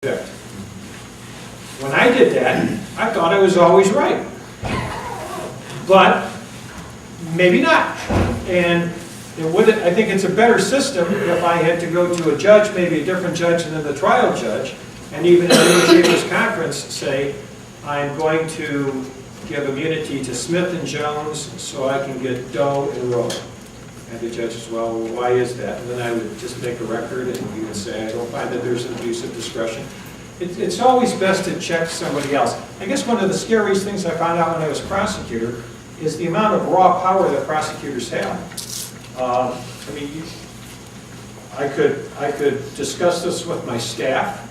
When I did that, I thought I was always right. But maybe not. And I think it's a better system if I had to go to a judge, maybe a different judge than the trial judge, and even in the Chambers Conference say, I'm going to give immunity to Smith and Jones so I can get Doe and Rowe. And the judge says, well, why is that? And then I would just make a record and he would say, I don't find that there's an abuse of discretion. It's always best to check somebody else. I guess one of the scariest things I found out when I was prosecutor is the amount of raw power that prosecutors have. I mean, I could discuss this with my staff,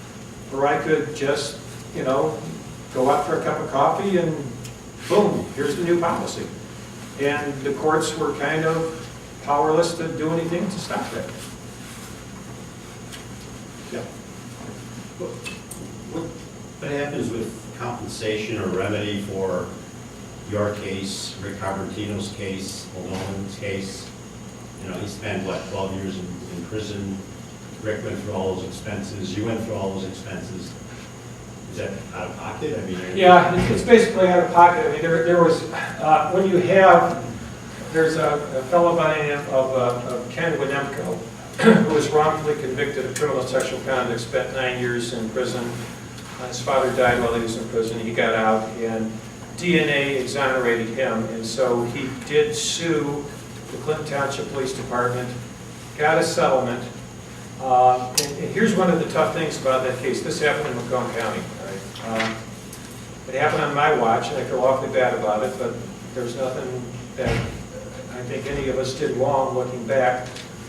or I could just, go out for a cup of coffee and boom, here's the new policy. And the courts were kind of powerless to do anything to stop that. Yeah. What happens with compensation or remedy for your case, Rick Cabertino's case, O'Donnell's case? He spent, 12 years in prison. Rick went through all those expenses. You went through all those expenses. Is that out of pocket? I mean, yeah, it's basically out of pocket. I mean, there was, when you have, there's a fellow by the name of Ken Winemko, who was wrongfully convicted of criminal sexual conduct, spent 9 years in prison. His father died while he was in prison. He got out, and DNA exonerated him, and so he did sue the Clinton Township Police Department, got a settlement. And here's one of the tough things about that case. This happened in Macomb County. Right? It happened on my watch, and I feel awfully bad about it, but there's nothing that I think any of us did wrong looking back.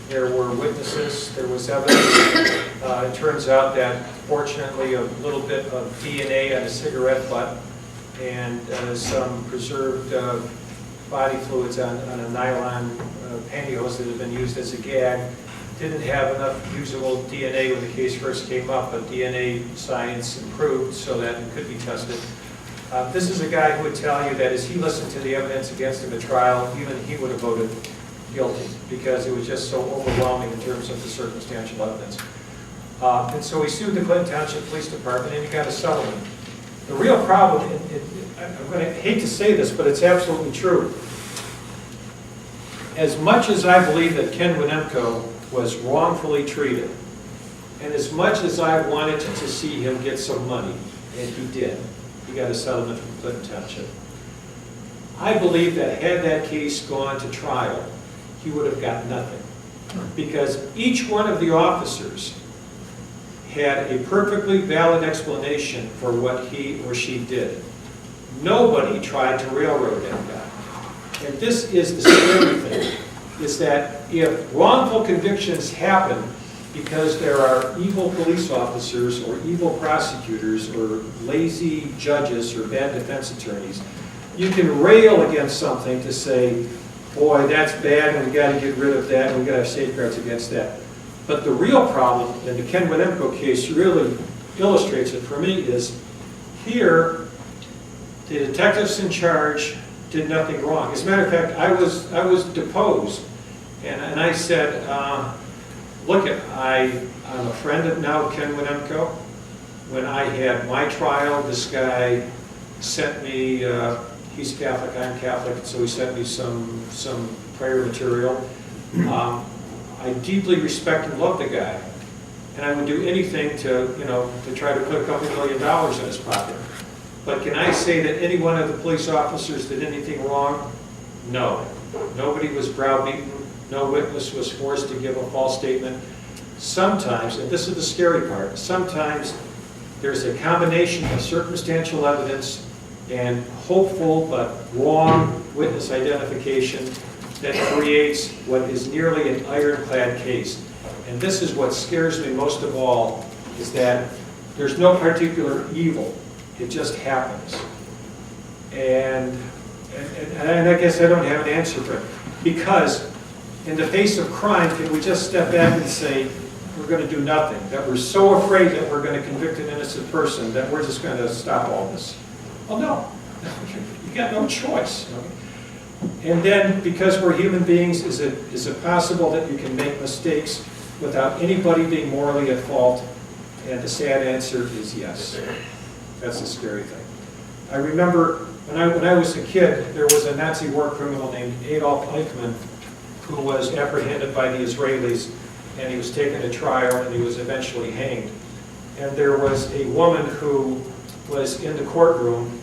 There were witnesses, there was evidence. It turns out that, fortunately, a little bit of DNA on a cigarette butt and some preserved body fluids on a nylon pantyhose that had been used as a gag didn't have enough usable DNA when the case first came up, but DNA science improved so that it could be tested. This is a guy who would tell you that as he listened to the evidence against him at trial, even he would have voted guilty because it was just so overwhelming in terms of the circumstantial evidence. And so he sued the Clinton Township Police Department and he got a settlement. The real problem, I'm going to hate to say this, but it's absolutely true. As much as I believe that Ken Winemko was wrongfully treated, and as much as I wanted to see him get some money, and he did, he got a settlement from Clinton Township. I believe that had that case gone to trial, he would have got nothing. Because each one of the officers had a perfectly valid explanation for what he or she did. Nobody tried to railroad that guy. And this is the scary thing, is that if wrongful convictions happen because there are evil police officers or evil prosecutors or lazy judges or bad defense attorneys, you can rail against something to say, boy, that's bad and we got to get rid of that and we got to have safeguards against that. But the real problem, and the Ken Winemko case really illustrates it for me, is here the detectives in charge did nothing wrong. As a matter of fact, I was deposed, and I said, look, I'm a friend of now Ken Winemko. When I had my trial, this guy sent me, he's Catholic, I'm Catholic, so he sent me some prayer material. I deeply respect and love the guy, and I would do anything to try to put a couple $1 million in his pocket. But can I say that any one of the police officers did anything wrong? No. Nobody was browbeaten. No witness was forced to give a false statement. Sometimes, and this is the scary part, sometimes there's a combination of circumstantial evidence and hopeful but wrong witness identification that creates what is nearly an ironclad case. And this is what scares me most of all, is that there's no particular evil. It just happens. And I guess I don't have an answer for it. Because in the face of crime, can we just step back and say, we're going to do nothing? That we're so afraid that we're going to convict an innocent person that we're just going to stop all this? Well, no. You got no choice. And then, because we're human beings, is it possible that you can make mistakes without anybody being morally at fault? And the sad answer is yes. That's the scary thing. I remember when I was a kid, there was a Nazi war criminal named Adolf Eichmann who was apprehended by the Israelis, and he was taken to trial, and he was eventually hanged. And there was a woman who was in the courtroom,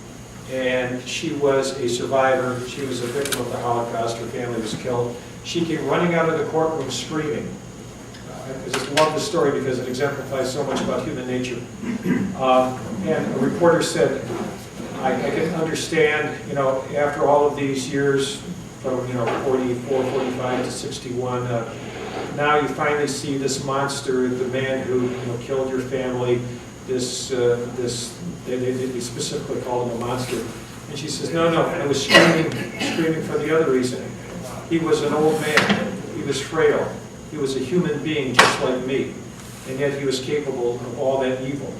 and she was a survivor. She was a victim of the Holocaust. Her family was killed. She came running out of the courtroom screaming. I just love the story because it exemplifies so much about human nature. And a reporter said, I can understand, after all of these years, from 44, 45 to 61, now you finally see this monster, the man who killed your family. They specifically called him a monster. And she says, no, I was screaming for the other reason. He was an old man. He was frail. He was a human being just like me, and yet he was capable of all that evil.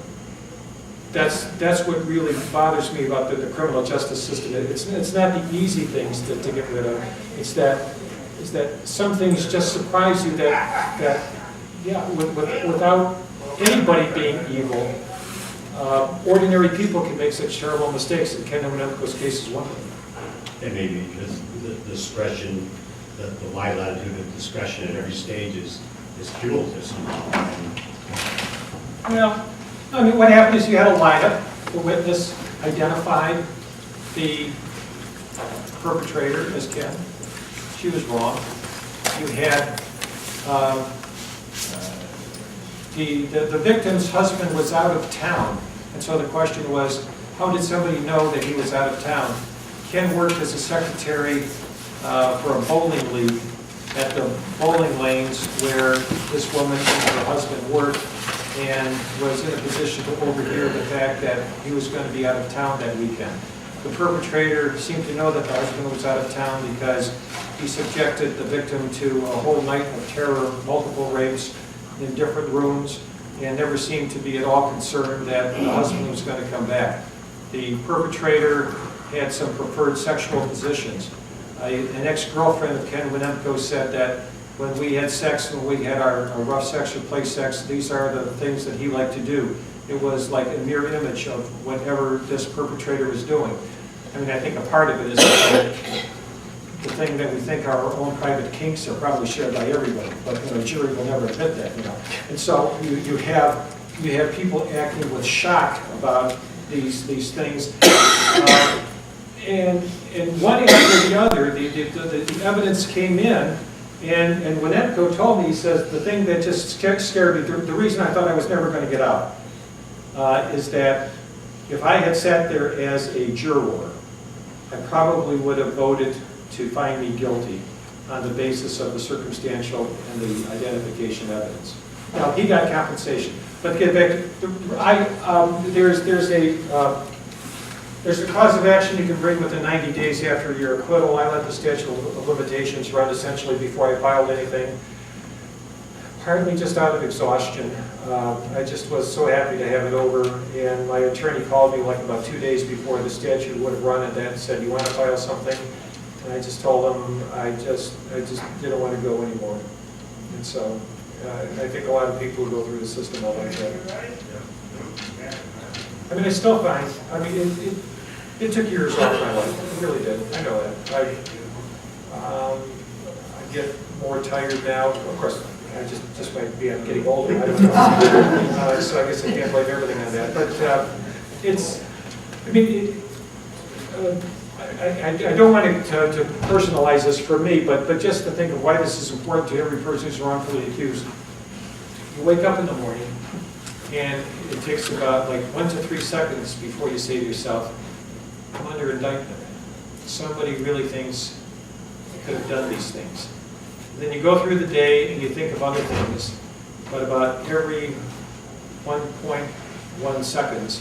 That's what really bothers me about the criminal justice system. It's not the easy things to get rid of. It's that some things just surprise you without anybody being evil, ordinary people can make such terrible mistakes, and Ken Winemko's case is one of them. And maybe because the discretion, the wide latitude of discretion at every stage is fueled to somehow. Well, I mean, what happened is you had a lineup. The witness identified the perpetrator as Ken. She was wrong. You had the victim's husband was out of town, and so the question was, how did somebody know that he was out of town? Ken worked as a secretary for a bowling league at the bowling lanes where this woman and her husband worked, and was in a position to overhear the fact that he was going to be out of town that weekend. The perpetrator seemed to know that the husband was out of town because he subjected the victim to a whole night of terror, multiple rapes in different rooms, and never seemed to be at all concerned that the husband was going to come back. The perpetrator had some preferred sexual positions. An ex-girlfriend of Ken Winemko said that when we had sex, when we had our rough sex or play sex, these are the things that he liked to do. It was like a mirror image of whatever this perpetrator was doing. I mean, I think a part of it is the thing that we think our own private kinks are probably shared by everybody, but a jury will never admit that, And so you have people acting with shock about these things. And one after the other, the evidence came in, and Winemko told me, he says, the thing that just scared me, the reason I thought I was never going to get out, is that if I had sat there as a juror, I probably would have voted to find me guilty on the basis of the circumstantial and the identification evidence. Now, he got compensation. But to get back to, there's a cause of action you can bring within 90 days after your acquittal. I let the statute of limitations run essentially before I filed anything. Partly just out of exhaustion. I just was so happy to have it over, and my attorney called me like about 2 days before the statute would have run, and then said, "You want to file something?" And I just told him I just didn't want to go anymore. And so I think a lot of people who go through the system are like that. I mean, it's still fine. I mean, it took years off my life. It really did. I know that. I get more tired now. Of course, I just might be I'm getting older. I don't know. So I guess I can't blame everything on that. But it's, I mean, I don't want to personalize this for me, but just to think of why this is important to every person who's wrongfully accused. You wake up in the morning, and it takes about like 1 to 3 seconds before you say to yourself, I'm under indictment. Somebody really thinks I could have done these things. And then you go through the day and you think of other things, but about every 1.1 seconds,